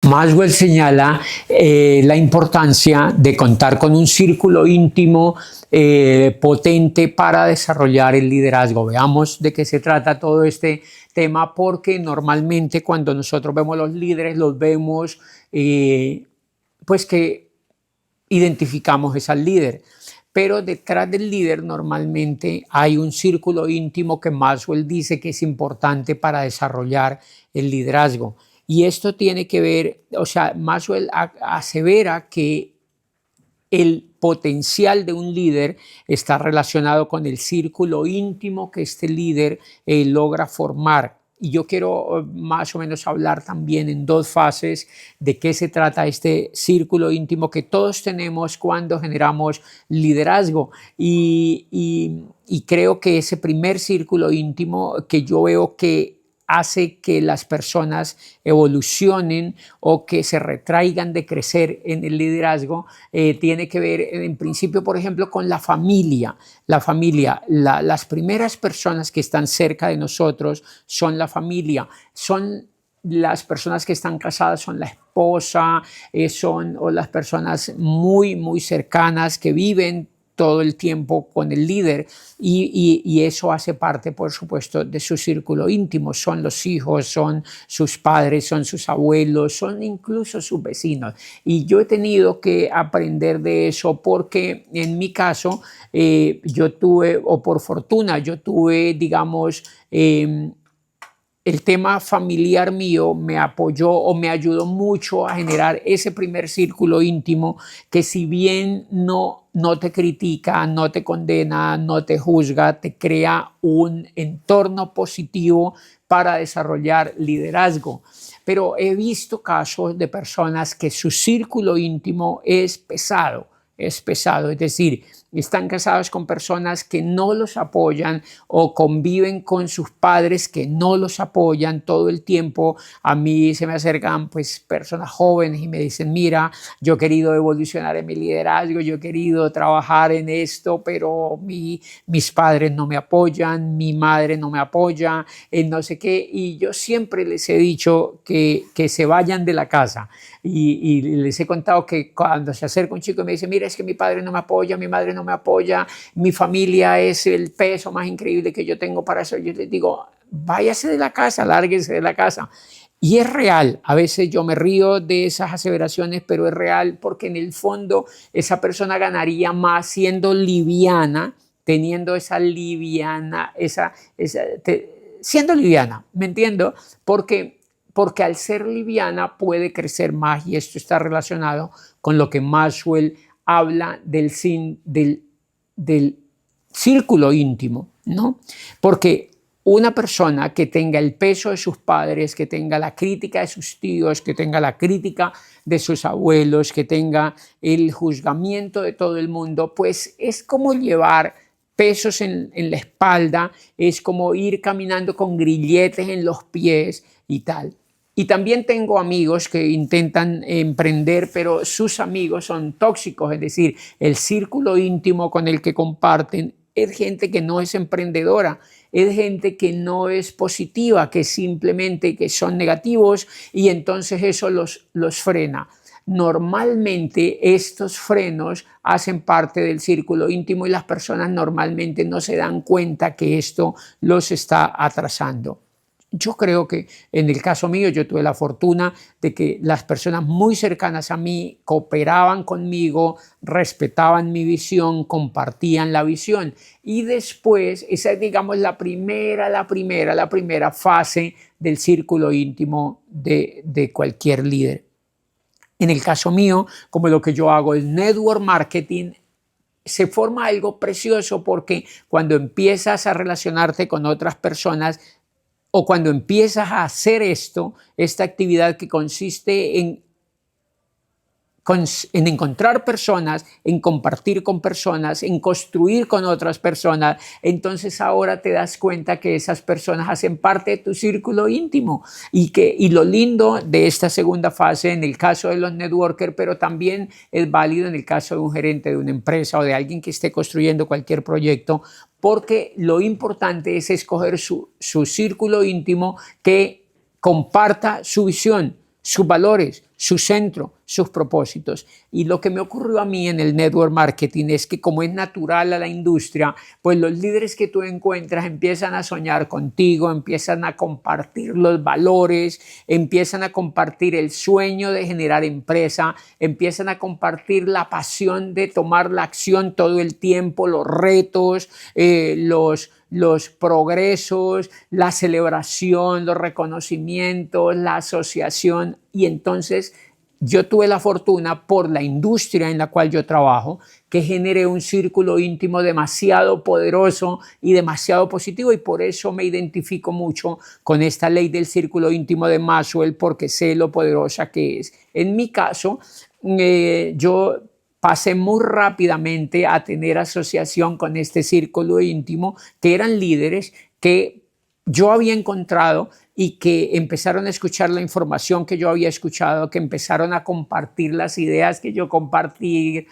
Maxwell señala la importancia de contar con un círculo íntimo potente para desarrollar el liderazgo. Veamos de qué se trata todo este tema, porque normalmente cuando nosotros vemos los líderes, los vemos pues que identificamos ese líder. Pero detrás del líder normalmente hay un círculo íntimo que Maxwell dice que es importante para desarrollar el liderazgo. Y esto tiene que ver, o sea, Maxwell asevera que el potencial de un líder está relacionado con el círculo íntimo que este líder logra formar. Y yo quiero más o menos hablar también en dos fases de qué se trata este círculo íntimo que todos tenemos cuando generamos liderazgo. Y creo que ese primer círculo íntimo que yo veo que hace que las personas evolucionen o que se retraigan de crecer en el liderazgo, tiene que ver en principio, por ejemplo, con la familia. La familia, las primeras personas que están cerca de nosotros son la familia, son las personas que están casadas, son la esposa, o las personas muy, muy cercanas que viven todo el tiempo con el líder y eso hace parte, por supuesto, de su círculo íntimo. Son los hijos, son sus padres, son sus abuelos, son incluso sus vecinos. Y yo he tenido que aprender de eso porque en mi caso yo tuve, o por fortuna, yo tuve, digamos, el tema familiar mío me apoyó o me ayudó mucho a generar ese primer círculo íntimo que, si bien no te critica, no te condena, no te juzga, te crea un entorno positivo para desarrollar liderazgo. Pero he visto casos de personas que su círculo íntimo es pesado, es decir, están casados con personas que no los apoyan o conviven con sus padres que no los apoyan todo el tiempo. A mí se me acercan pues personas jóvenes y me dicen: mira, yo he querido evolucionar en mi liderazgo, yo he querido trabajar en esto, pero mis padres no me apoyan, mi madre no me apoya, no sé qué. Y yo siempre les he dicho que se vayan de la casa. Y les he contado que cuando se acerca un chico y me dice: mira, es que mi padre no me apoya, mi madre no me apoya, mi familia es el peso más increíble que yo tengo para eso, yo les digo: váyase de la casa, lárguese de la casa. Y es real, a veces yo me río de esas aseveraciones, pero es real, porque en el fondo esa persona ganaría más siendo liviana, teniendo esa liviana, siendo liviana, ¿me entiendo? Porque al ser liviana puede crecer más, y esto está relacionado con lo que Maxwell habla del círculo íntimo, ¿no? Porque una persona que tenga el peso de sus padres, que tenga la crítica de sus tíos, que tenga la crítica de sus abuelos, que tenga el juzgamiento de todo el mundo, pues es como llevar pesos en la espalda, es como ir caminando con grilletes en los pies y tal. Y también tengo amigos que intentan emprender, pero sus amigos son tóxicos, es decir, el círculo íntimo con el que comparten es gente que no es emprendedora, es gente que no es positiva, que simplemente que son negativos, y entonces eso los frena. Normalmente estos frenos hacen parte del círculo íntimo y las personas normalmente no se dan cuenta que esto los está atrasando. Yo creo que en el caso mío yo tuve la fortuna de que las personas muy cercanas a mí cooperaban conmigo, respetaban mi visión, compartían la visión, y después esa es, digamos, la primera fase del círculo íntimo de cualquier líder. En el caso mío, como lo que yo hago es network marketing, se forma algo precioso, porque cuando empiezas a relacionarte con otras personas, o cuando empiezas a hacer esta actividad que consiste en encontrar personas, en compartir con personas, en construir con otras personas, entonces ahora te das cuenta que esas personas hacen parte de tu círculo íntimo. Y lo lindo de esta segunda fase, en el caso de los networkers, pero también es válido en el caso de un gerente de una empresa o de alguien que esté construyendo cualquier proyecto, porque lo importante es escoger su círculo íntimo que comparta su visión, sus valores, su centro, sus propósitos. Y lo que me ocurrió a mí en el network marketing es que, como es natural a la industria, pues los líderes que tú encuentras empiezan a soñar contigo, empiezan a compartir los valores, empiezan a compartir el sueño de generar empresa, empiezan a compartir la pasión de tomar la acción todo el tiempo, los retos, los progresos, la celebración, los reconocimientos, la asociación. Y entonces yo tuve la fortuna, por la industria en la cual yo trabajo, que generé un círculo íntimo demasiado poderoso y demasiado positivo, y por eso me identifico mucho con esta ley del círculo íntimo de Maxwell, porque sé lo poderosa que es. En mi caso, yo pasé muy rápidamente a tener asociación con este círculo íntimo, que eran líderes que yo había encontrado y que empezaron a escuchar la información que yo había escuchado, que empezaron a compartir las ideas que yo compartía,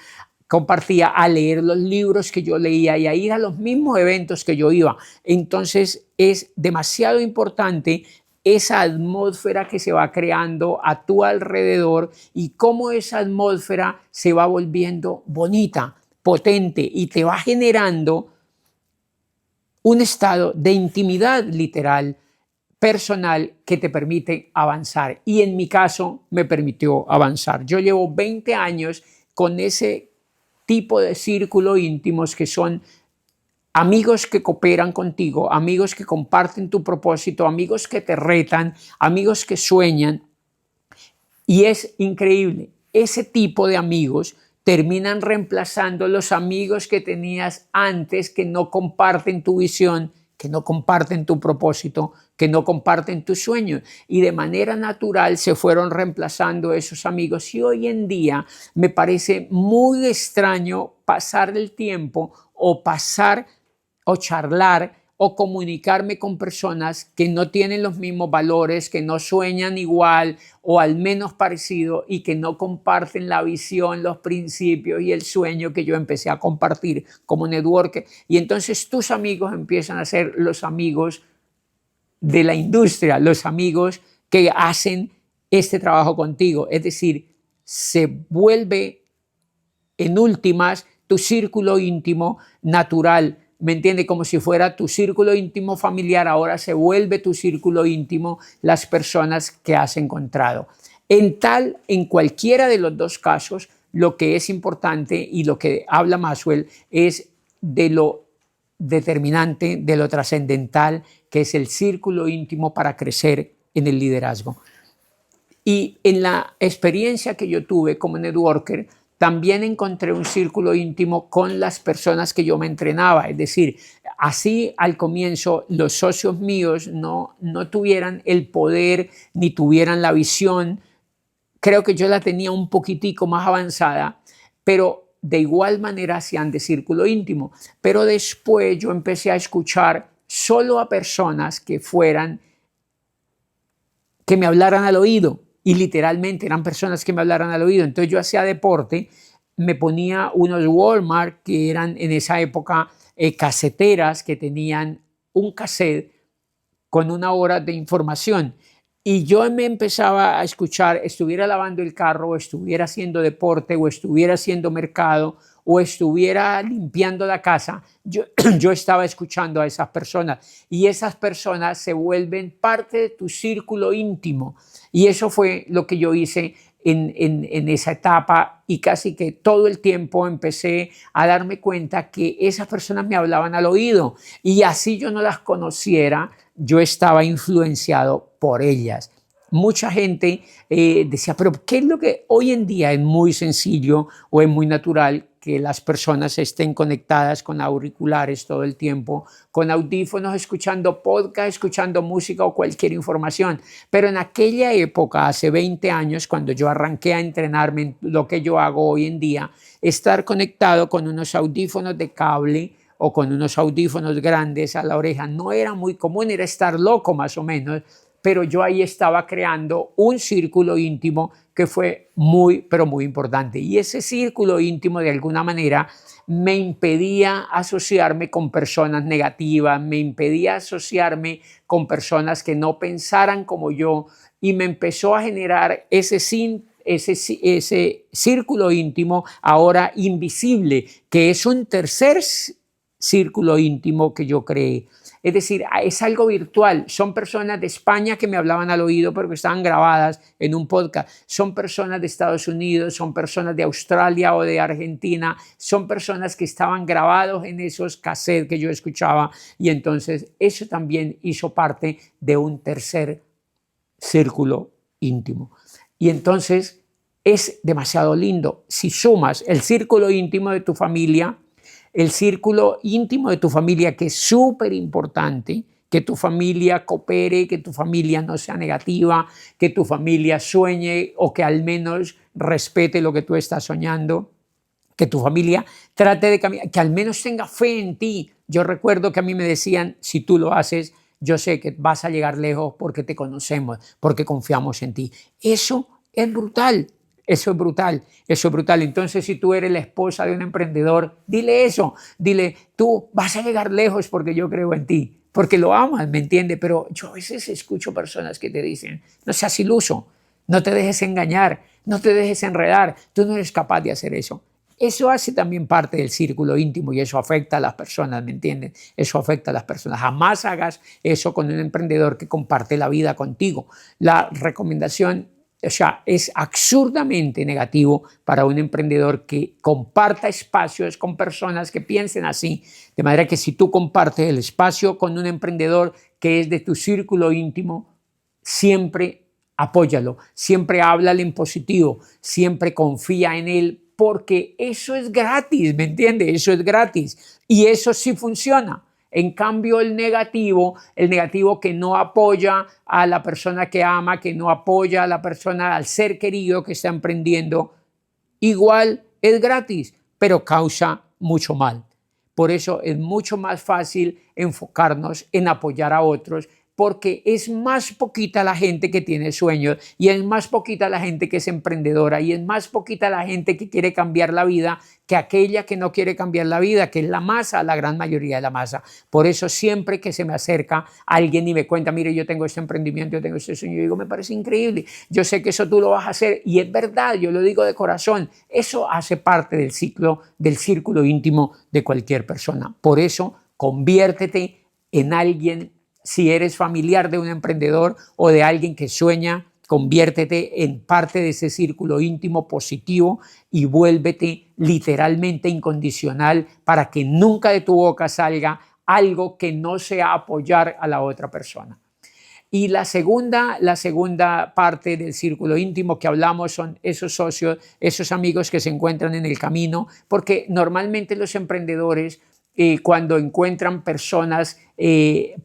a leer los libros que yo leía y a ir a los mismos eventos que yo iba. Entonces es demasiado importante esa atmósfera que se va creando a tu alrededor y cómo esa atmósfera se va volviendo bonita, potente, y te va generando un estado de intimidad literal, personal, que te permite avanzar. Y en mi caso me permitió avanzar. Yo llevo 20 años con ese tipo de círculo íntimos, que son amigos que cooperan contigo, amigos que comparten tu propósito, amigos que te retan, amigos que sueñan. Y es increíble, ese tipo de amigos terminan reemplazando los amigos que tenías antes, que no comparten tu visión, que no comparten tu propósito, que no comparten tus sueños. Y de manera natural se fueron reemplazando esos amigos. Y hoy en día me parece muy extraño pasar el tiempo o charlar o comunicarme con personas que no tienen los mismos valores, que no sueñan igual o al menos parecido, y que no comparten la visión, los principios y el sueño que yo empecé a compartir como networker. Y entonces tus amigos empiezan a ser los amigos de la industria, los amigos que hacen este trabajo contigo. Es decir, se vuelve en últimas tu círculo íntimo natural, ¿me entiende? Como si fuera tu círculo íntimo familiar, ahora se vuelve tu círculo íntimo las personas que has encontrado. En cualquiera de los dos casos, lo que es importante y lo que habla Maxwell es de lo determinante, de lo trascendental, que es el círculo íntimo para crecer en el liderazgo. Y en la experiencia que yo tuve como networker, también encontré un círculo íntimo con las personas que yo me entrenaba. Es decir, así al comienzo los socios míos no tuvieran el poder ni tuvieran la visión. Creo que yo la tenía un poquitico más avanzada, pero de igual manera hacían de círculo íntimo. Pero después yo empecé a escuchar solo a personas que me hablaran al oído. Y literalmente eran personas que me hablaran al oído. Entonces yo hacía deporte, me ponía unos Walmart, que eran en esa época caseteras, que tenían un cassette con 1 hora de información. Y yo me empezaba a escuchar, estuviera lavando el carro, o estuviera haciendo deporte, o estuviera haciendo mercado, o estuviera limpiando la casa, yo estaba escuchando a esas personas, y esas personas se vuelven parte de tu círculo íntimo. Y eso fue lo que yo hice en esa etapa, y casi que todo el tiempo empecé a darme cuenta que esas personas me hablaban al oído, y así yo no las conociera, yo estaba influenciado por ellas. Mucha gente decía, pero ¿qué es lo que hoy en día es muy sencillo o es muy natural que las personas estén conectadas con auriculares todo el tiempo, con audífonos, escuchando podcast, escuchando música o cualquier información? Pero en aquella época, hace 20 años, cuando yo arranqué a entrenarme en lo que yo hago hoy en día, estar conectado con unos audífonos de cable o con unos audífonos grandes a la oreja no era muy común, era estar loco más o menos. Pero yo ahí estaba creando un círculo íntimo que fue muy, pero muy importante. Y ese círculo íntimo, de alguna manera, me impedía asociarme con personas negativas, me impedía asociarme con personas que no pensaran como yo, y me empezó a generar ese ese círculo íntimo ahora invisible, que es un tercer círculo íntimo que yo creé. Es decir, es algo virtual. Son personas de España que me hablaban al oído, pero que estaban grabadas en un podcast. Son personas de Estados Unidos, son personas de Australia o de Argentina. Son personas que estaban grabados en esos cassettes que yo escuchaba. Y entonces eso también hizo parte de un tercer círculo íntimo. Y entonces es demasiado lindo. Si sumas el círculo íntimo de tu familia, el círculo íntimo de tu familia, que es súper importante, que tu familia coopere, que tu familia no sea negativa, que tu familia sueñe o que al menos respete lo que tú estás soñando, que tu familia trate de cambiar, que al menos tenga fe en ti. Yo recuerdo que a mí me decían, si tú lo haces, yo sé que vas a llegar lejos porque te conocemos, porque confiamos en ti. Eso es brutal. Eso es brutal, eso es brutal. Entonces, si tú eres la esposa de un emprendedor, dile eso, dile, tú vas a llegar lejos porque yo creo en ti, porque lo amas, ¿me entiendes? Pero yo a veces escucho personas que te dicen, no seas iluso, no te dejes engañar, no te dejes enredar, tú no eres capaz de hacer eso. Eso hace también parte del círculo íntimo y eso afecta a las personas, ¿me entiendes? Eso afecta a las personas. Jamás hagas eso con un emprendedor que comparte la vida contigo. La recomendación, o sea, es absurdamente negativo para un emprendedor que comparta espacios con personas que piensen así. De manera que si tú compartes el espacio con un emprendedor que es de tu círculo íntimo, siempre apóyalo, siempre háblale en positivo, siempre confía en él, porque eso es gratis, ¿me entiendes? Eso es gratis y eso sí funciona. En cambio, el negativo que no apoya a la persona que ama, que no apoya a la persona, al ser querido que está emprendiendo, igual es gratis, pero causa mucho mal. Por eso es mucho más fácil enfocarnos en apoyar a otros, porque es más poquita la gente que tiene sueños y es más poquita la gente que es emprendedora y es más poquita la gente que quiere cambiar la vida que aquella que no quiere cambiar la vida, que es la masa, la gran mayoría de la masa. Por eso siempre que se me acerca alguien y me cuenta, mire, yo tengo este emprendimiento, yo tengo este sueño, yo digo, me parece increíble, yo sé que eso tú lo vas a hacer y es verdad, yo lo digo de corazón, eso hace parte del ciclo, del círculo íntimo de cualquier persona. Por eso conviértete en alguien. Si eres familiar de un emprendedor o de alguien que sueña, conviértete en parte de ese círculo íntimo positivo y vuélvete literalmente incondicional para que nunca de tu boca salga algo que no sea apoyar a la otra persona. Y la segunda parte del círculo íntimo que hablamos son esos socios, esos amigos que se encuentran en el camino, porque normalmente los emprendedores cuando encuentran personas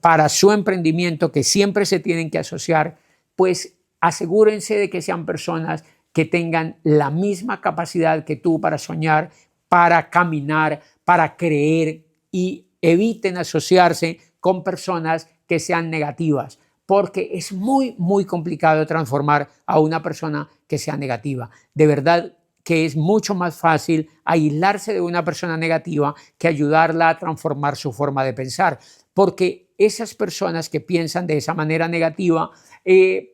para su emprendimiento que siempre se tienen que asociar, pues asegúrense de que sean personas que tengan la misma capacidad que tú para soñar, para caminar, para creer y eviten asociarse con personas que sean negativas, porque es muy, muy complicado transformar a una persona que sea negativa. De verdad que es mucho más fácil aislarse de una persona negativa que ayudarla a transformar su forma de pensar, porque esas personas que piensan de esa manera negativa,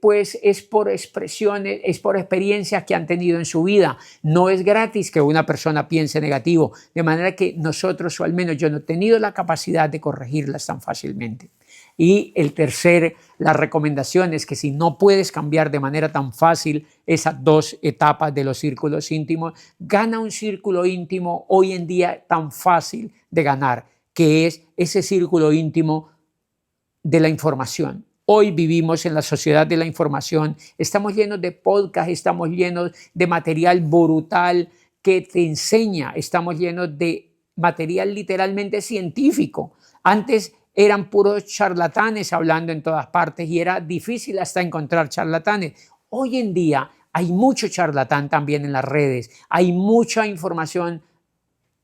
pues es por expresiones, es por experiencias que han tenido en su vida. No es gratis que una persona piense negativo, de manera que nosotros, o al menos yo no he tenido la capacidad de corregirlas tan fácilmente. Y la recomendación es que si no puedes cambiar de manera tan fácil esas dos etapas de los círculos íntimos, gana un círculo íntimo hoy en día tan fácil de ganar, que es ese círculo íntimo de la información. Hoy vivimos en la sociedad de la información, estamos llenos de podcasts, estamos llenos de material brutal que te enseña, estamos llenos de material literalmente científico. Antes eran puros charlatanes hablando en todas partes y era difícil hasta encontrar charlatanes. Hoy en día hay mucho charlatán también en las redes, hay mucha información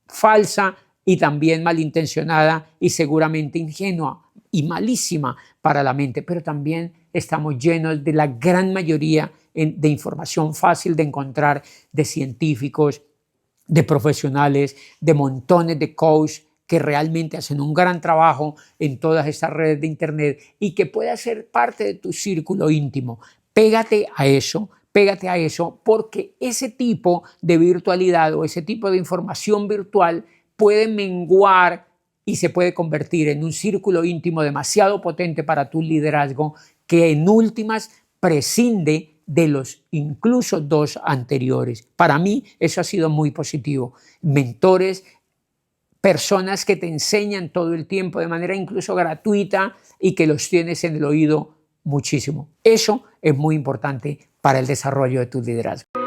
falsa y también malintencionada y seguramente ingenua y malísima para la mente, pero también estamos llenos de la gran mayoría de información fácil de encontrar, de científicos, de profesionales, de montones de coaches que realmente hacen un gran trabajo en todas estas redes de internet y que puede ser parte de tu círculo íntimo. Pégate a eso, pégate a eso, porque ese tipo de virtualidad o ese tipo de información virtual puede menguar y se puede convertir en un círculo íntimo demasiado potente para tu liderazgo, que en últimas prescinde de los incluso dos anteriores. Para mí eso ha sido muy positivo. Mentores, personas que te enseñan todo el tiempo de manera incluso gratuita y que los tienes en el oído muchísimo. Eso es muy importante para el desarrollo de tu liderazgo.